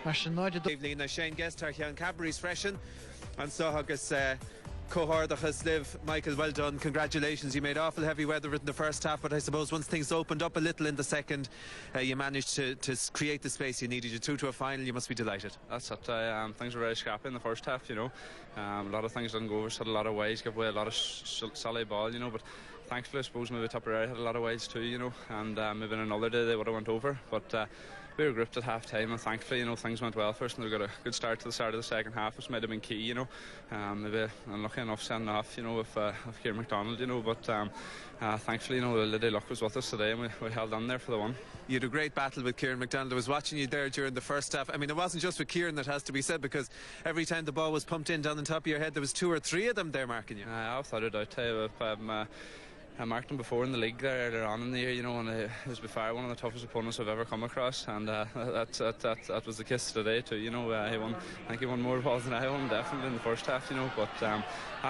Evening na Shane Guest tar chean Cadbury's freshen and so agus cohordachas live. Michael, well done, congratulations. You made awful heavy weather in the first half, but I suppose once things opened up a little in the second, you managed to create the space you needed. You through to a final, you must be delighted. That's it. Things were very scrappy in the first half, you know. A lot of things didn't go over, had a lot of ways, gave away a lot of solid ball, you know, but thankfully I suppose maybe Tipperary had a lot of ways too, you know, and maybe another day they would have went over, but we were gripped at half time, and thankfully, you know, things went well for us and we got a good start to the start of the second half, which might have been key, you know. Maybe unlucky enough sending off, you know, with Kieran McDonald, you know, but thankfully, you know, Lady Luck was with us today and we held on there for the one. You had a great battle with Kieran McDonald. I was watching you there during the first half. I mean, it wasn't just with Kieran, that has to be said, because every time the ball was pumped in down on top of your head, there was 2 or 3 of them there marking you. I've thought it out. I marked him before in the league there earlier on in the year, you know, and he was by far one of the toughest opponents I've ever come across, and that was the case today too, you know. I think he won more balls than I won, definitely, in the first half, you know, but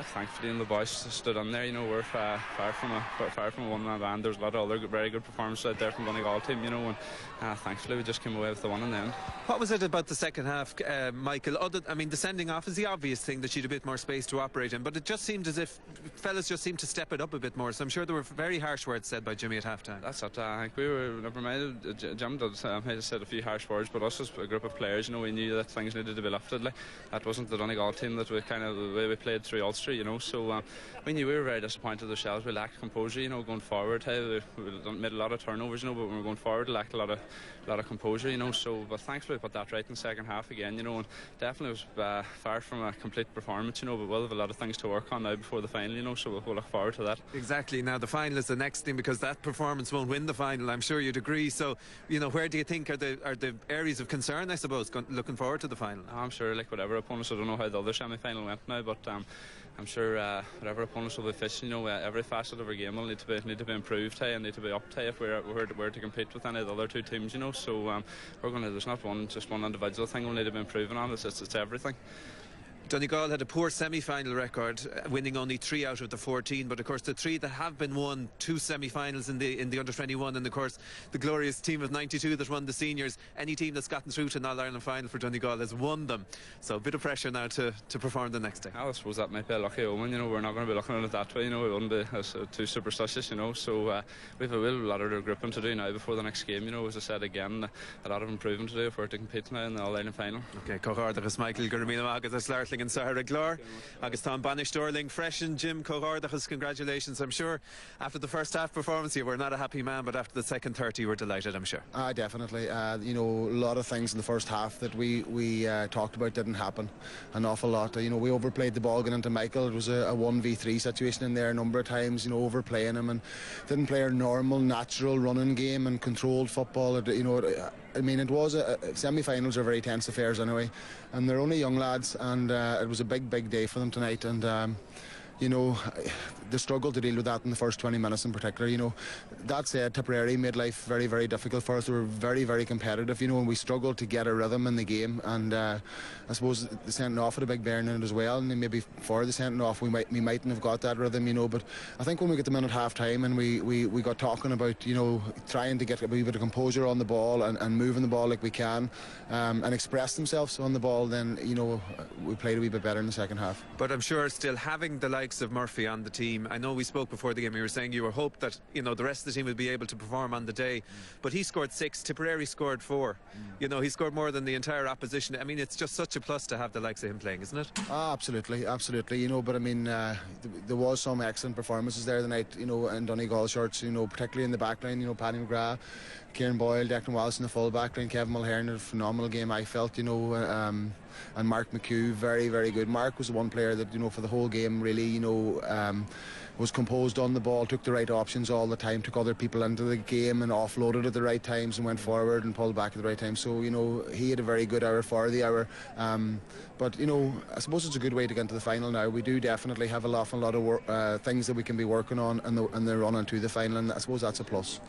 thankfully, and the boys stood on there, you know. We're far from a one-man band. There's a lot of other very good performances out there from the Donegal team, you know, and thankfully we just came away with the one in the end. What was it about the second half, Michael? The sending off is the obvious thing that she'd a bit more space to operate in, but it just seemed as if fellas just seemed to step it up a bit more, so I'm sure there were very harsh words said by Jimmy at half-time. That's it. I think we were, never mind, Jim did might have said a few harsh words, but us as a group of players, you know, we knew that things needed to be lifted. Like, that wasn't the Donegal team that we kind of, the way we played through Ulster, you know, so we knew we were very disappointed ourselves. We lacked composure, you know, going forward. We made a lot of turnovers, you know, but when we were going forward, we lacked a lot of composure, you know, so, but thankfully we put that right in the second half again, you know, and definitely was far from a complete performance, you know, but we'll have a lot of things to work on now before the final, you know, so we'll look forward to that. Exactly. Now the final is the next thing, because that performance won't win the final, I'm sure you'd agree. So, you know, where do you think are the areas of concern, I suppose, looking forward to the final? I'm sure, like whatever opponents, I don't know how the other semi-final went now, but I'm sure whatever opponents will be facing, you know, every facet of our game will need to be improved, and need to be up if we're to compete with any of the other 2 teams, you know. So there's not just one individual thing we'll need to be improving on. It's everything. Donegal had a poor semi-final record, winning only 3 out of the 14, but of course the 3 that have been won, 2 semi-finals in the under-21, and of course the glorious team of 92 that won the seniors. Any team that's gotten through to an All-Ireland final for Donegal has won them, so a bit of pressure now to perform the next day. I suppose that might be a lucky omen, you know. We're not going to be looking at it that way, you know. We wouldn't be too superstitious, you know, so we've a lot of regrouping to do now before the next game, you know. As I said again, a lot of improving to do if we're to compete now in the All-Ireland final. Okay, Cohordachas Michael Gurmina agus Slartling and Sarah Glor agus Tom Banish Dorling freshen Jim Cohordachas, congratulations. I'm sure after the first half performance you were not a happy man, but after the second 30 you were delighted, I'm sure. Definitely. You know, a lot of things in the first half that we talked about didn't happen an awful lot. You know, we overplayed the ball going into Michael. It was a 1v3 situation in there a number of times, you know, overplaying him, and didn't play our normal natural running game and controlled football. You know, I mean, it was semi-finals are very tense affairs anyway, and they're only young lads, and it was a big day for them tonight, and you know, they struggled to deal with that in the first 20 minutes in particular. You know, that said, Tipperary made life very difficult for us. They were very competitive, you know, and we struggled to get a rhythm in the game, and I suppose the sending off had a big bearing in it as well, and maybe for the sending off we mightn't have got that rhythm, you know, but I think when we get them in at half time and we got talking about, you know, trying to get a wee bit of composure on the ball and moving the ball like we can, and express themselves on the ball, then, you know, we played a wee bit better in the second half. But I'm sure still having the likes of Murphy on the team, I know we spoke before the game, you were saying you were hoped that, you know, the rest of the team would be able to perform on the day, but he scored 6, Tipperary scored 4. You know, he scored more than the entire opposition. I mean, it's just such a plus to have the likes of him playing, isn't it? Absolutely, you know, but I mean, there was some excellent performances there tonight, you know, in Donegal shirts, you know, particularly in the back line, you know, Paddy McGrath, Kieran Boyle, Declan Wallace in the full back line, Kevin Mulhern had a phenomenal game, I felt, you know, and Mark McHugh, very good. Mark was the one player that, you know, for the whole game really, you know, was composed on the ball, took the right options all the time, took other people into the game and offloaded at the right times and went forward and pulled back at the right time. So, you know, he had a very good hour for the hour. But, you know, I suppose it's a good way to get into the final now. We do definitely have a lot of things that we can be working on and the run into the final, and I suppose that's a plus.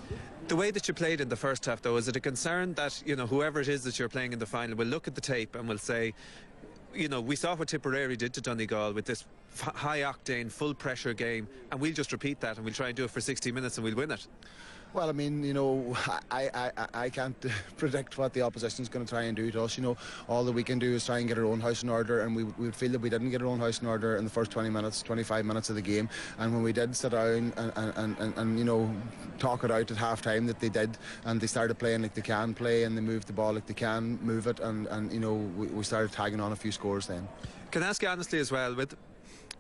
The way that you played in the first half, though, is it a concern that, you know, whoever it is that you're playing in the final will look at the tape and will say, you know, we saw what Tipperary did to Donegal with this high-octane, full-pressure game, and we'll just repeat that and we'll try and do it for 60 minutes and we'll win it? Well, I mean, I can't predict what the opposition's going to try and do to us. All that we can do is try and get our own house in order, and we would feel that we didn't get our own house in order in the first 20 minutes, 25 minutes of the game. And when we did sit down and talk it out at half time that they did, and they started playing like they can play, and they moved the ball like they can move it, and we started tagging on a few scores then. Can I ask you honestly as well, with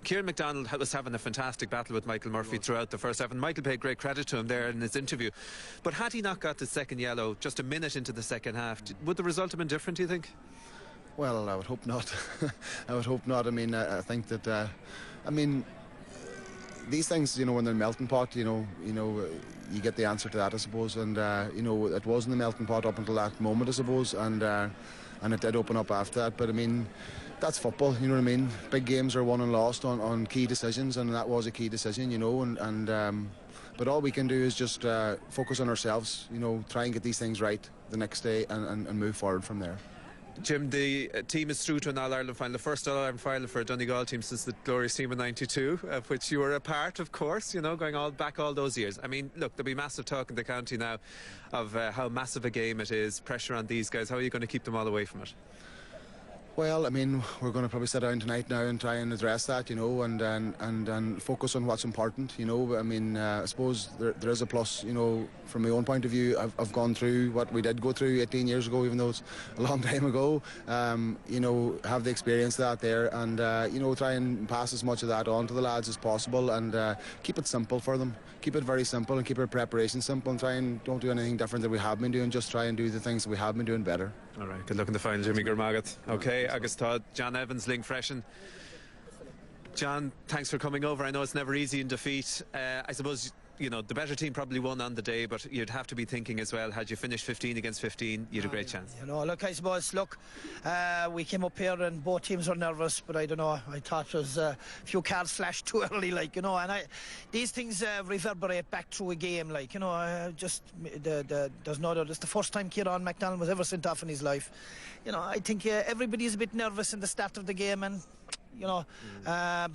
Kieran MacDonald was having a fantastic battle with Michael Murphy throughout the first half, and Michael paid great credit to him there in his interview. But had he not got the second yellow just a minute into the second half, would the result have been different, do you think? Well, I would hope not. I would hope not. I mean, I think that, these things, when they're in melting pot, you get the answer to that, I suppose. And, it was in the melting pot up until that moment, I suppose, and it did open up after that. But, I mean, that's football, you know what I mean? Big games are won and lost on key decisions, and that was a key decision, but all we can do is just focus on ourselves, try and get these things right the next day and move forward from there. Jim, the team is through to an All-Ireland final, the first All-Ireland final for a Donegal team since the glorious team of '92, of which you were a part, of course, going back all those years. I mean, look, there'll be massive talk in the county now of how massive a game it is, pressure on these guys. How are you going to keep them all away from it? Well, I mean, we're going to probably sit down tonight now and try and address that, and focus on what's important, I mean, I suppose there is a plus, from my own point of view. I've gone through what we did go through 18 years ago, even though it's a long time ago. Have the experience of that there, and, try and pass as much of that on to the lads as possible, and keep it simple for them. Keep it very simple and keep our preparation simple, and try and don't do anything different than we have been doing. Just try and do the things that we have been doing better. All right, good luck in the final, Jimmy Gurmagat. Okay, August Todd, John Evans, Ling Freshen. John, thanks for coming over. I know it's never easy in defeat. I suppose, the better team probably won on the day, but you'd have to be thinking as well, had you finished 15 against 15, you'd a great chance. Look, I suppose, we came up here and both teams were nervous, but I don't know, I thought it was a few cards flashed too early, and these things reverberate back through a game, there's no doubt, it's the first time Kieran MacDonald was ever sent off in his life. I think everybody's a bit nervous in the start of the game, and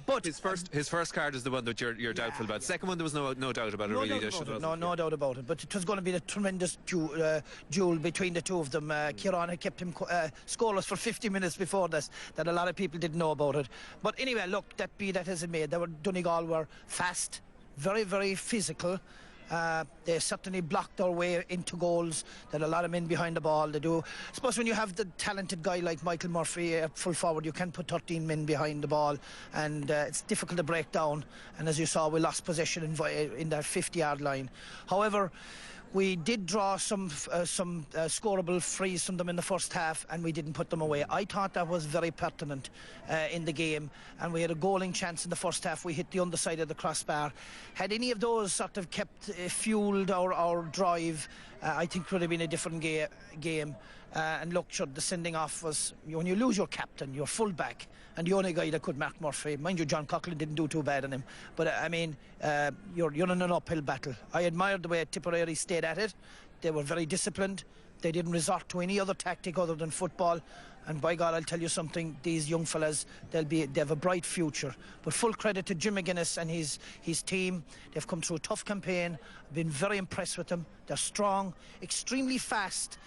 but his first card is the one that you're doubtful about. Second one, there was no doubt about it. No doubt about it. But it was going to be a tremendous duel between the two of them. Kieran had kept him scoreless for 50 minutes before this, that a lot of people didn't know about it. But anyway, look, that as it may, Donegal were fast, very, very physical. They certainly blocked their way into goals. There are a lot of men behind the ball. They do. I suppose when you have the talented guy like Michael Murphy full forward, you can put 13 men behind the ball, and it's difficult to break down. And as you saw, we lost possession in that 50-yard line. However, we did draw some scoreable frees from them in the first half, and we didn't put them away. I thought that was very pertinent in the game, and we had a goaling chance in the first half. We hit the underside of the crossbar. Had any of those sort of kept fueled our drive, I think it would have been a different game. And look, the sending off was, when you lose your captain, your full-back, and the only guy that could mark Murphy, mind you, John Coughlin didn't do too bad on him, but I mean, you're in an uphill battle. I admired the way Tipperary stayed at it. They were very disciplined. They didn't resort to any other tactic other than football, and by God, I'll tell you something, these young fellas, they have a bright future. But full credit to Jim McGuinness and his team. They've come through a tough campaign. I've been very impressed with them. They're strong, extremely fast.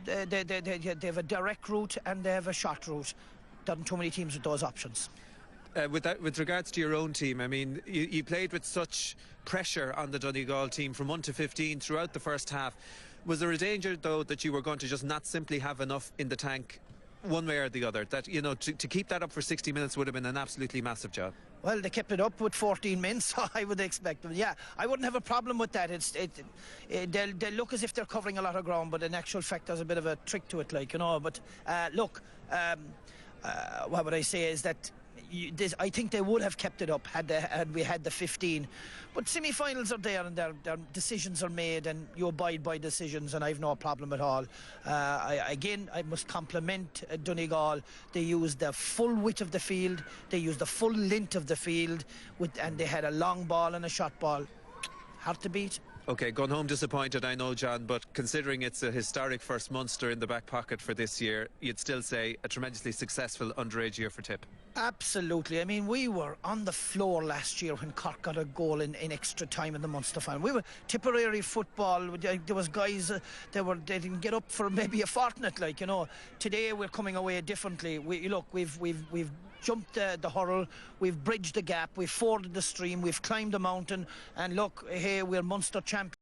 They have a direct route and they have a short route. There aren't too many teams with those options. With regards to your own team, I mean, you played with such pressure on the Donegal team from 1 to 15 throughout the first half. Was there a danger, though, that you were going to just not simply have enough in the tank one way or the other? That, to keep that up for 60 minutes would have been an absolutely massive job. Well, they kept it up with 14 men, so I would expect them. Yeah, I wouldn't have a problem with that. They'll look as if they're covering a lot of ground, but in actual fact, there's a bit of a trick to it, But look, what would I say is that I think they would have kept it up had we had the 15. But semi-finals are there, and their decisions are made, and you abide by decisions, and I've no problem at all. I must compliment Donegal. They used the full width of the field, they used the full length of the field, and they had a long ball and a short ball. Hard to beat. Okay, gone home disappointed, I know, John, but considering it's a historic first Munster in the back pocket for this year, you'd still say a tremendously successful underage year for Tip. Absolutely. I mean, we were on the floor last year when Cork got a goal in extra time in the Munster final. We were Tipperary football. There was guys they didn't get up for maybe a fortnight. Like, you know, today we're coming away differently. We've jumped the hurdle, we've bridged the gap, we've forded the stream, we've climbed the mountain, and look, hey, we're Munster champions.